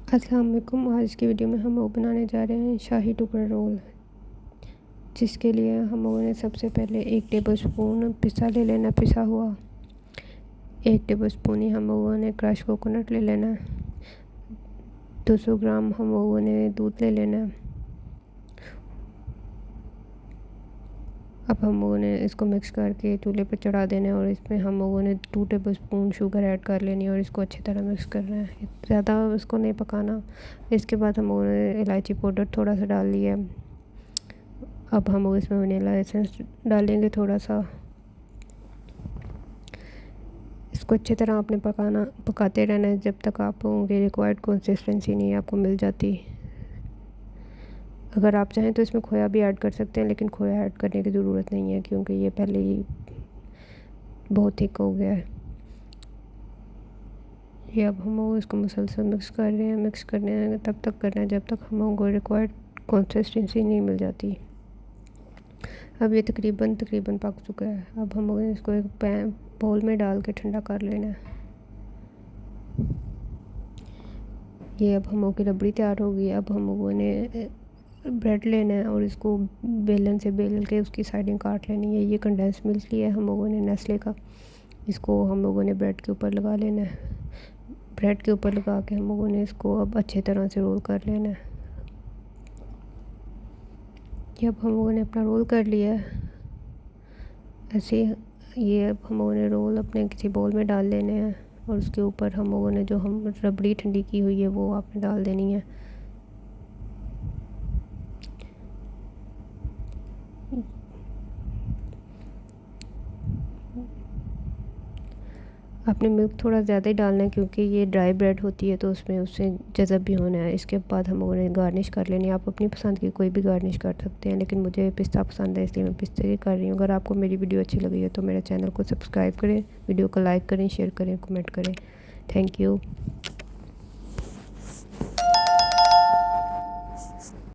अस्सलाम वालेकुम। आज की वीडियो में हम लोग बनाने जा रहे हैं शाही टुकड़ा रोल, जिसके लिए हम लोगों ने सबसे पहले 1 टेबलस्पून पिस्ता ले लेना, पिसा हुआ। 1 टेबलस्पून ही हम लोगों ने क्रश कोकोनट ले लेना। 200 ग्राम हम लोगों ने दूध ले लेना। अब हम लोगों ने इसको मिक्स करके चूल्हे पर चढ़ा देना है और इसमें हम लोगों ने 2 टेबलस्पून शुगर ऐड कर लेनी है और इसको अच्छी तरह मिक्स करना है। ज़्यादा इसको नहीं पकाना। इसके बाद हम लोगों ने इलायची पाउडर थोड़ा सा डाल लिया। अब हम लोग इसमें वनीला एसेंस डालेंगे थोड़ा सा। इसको अच्छी तरह आपने पकाते रहना है जब तक आप लोगों की रिक्वायर्ड कंसिस्टेंसी नहीं आपको मिल जाती। अगर आप चाहें तो इसमें खोया भी ऐड कर सकते हैं, लेकिन खोया ऐड करने की ज़रूरत नहीं है क्योंकि ये पहले ही बहुत थिक हो गया है। ये अब हम लोग इसको मुसलसल मिक्स कर रहे हैं। मिक्स करने हैं तब तक करना है जब तक हम लोगों को रिक्वायर्ड कंसिस्टेंसी नहीं मिल जाती। अब ये तकरीबन पक चुका है। अब हम लोगों ने इसको एक बाउल में डाल के ठंडा कर लेना है। ये अब हम लोगों की रबड़ी तैयार हो गई। अब हम लोगों ने ब्रेड लेना है और इसको बेलन से बेल के उसकी साइडें काट लेनी है। ये कंडेंस मिल्क लिया है हम लोगों ने नेस्ले का। इसको हम लोगों ने ब्रेड के ऊपर लगा लेना है। ब्रेड के ऊपर लगा के हम लोगों ने इसको अब अच्छी तरह से रोल कर लेना है। ये अब हम लोगों ने अपना रोल कर लिया है ऐसे। ये अब हम लोगों ने रोल अपने किसी बाउल में डाल लेने हैं और उसके ऊपर हम लोगों ने जो हम रबड़ी ठंडी की हुई है वो आपने डाल देनी है। आपने मिल्क थोड़ा ज़्यादा ही डालना है क्योंकि ये ड्राई ब्रेड होती है तो उसमें उससे जज़ब भी होना है। इसके बाद हम लोगों ने गार्निश कर लेनी है। आप अपनी पसंद की कोई भी गार्निश कर सकते हैं, लेकिन मुझे पिस्ता पसंद है इसलिए मैं पिस्ते की कर रही हूँ। अगर आपको मेरी वीडियो अच्छी लगी है तो मेरे चैनल को सब्सक्राइब करें, वीडियो को लाइक करें, शेयर करें, कमेंट करें। Thank you.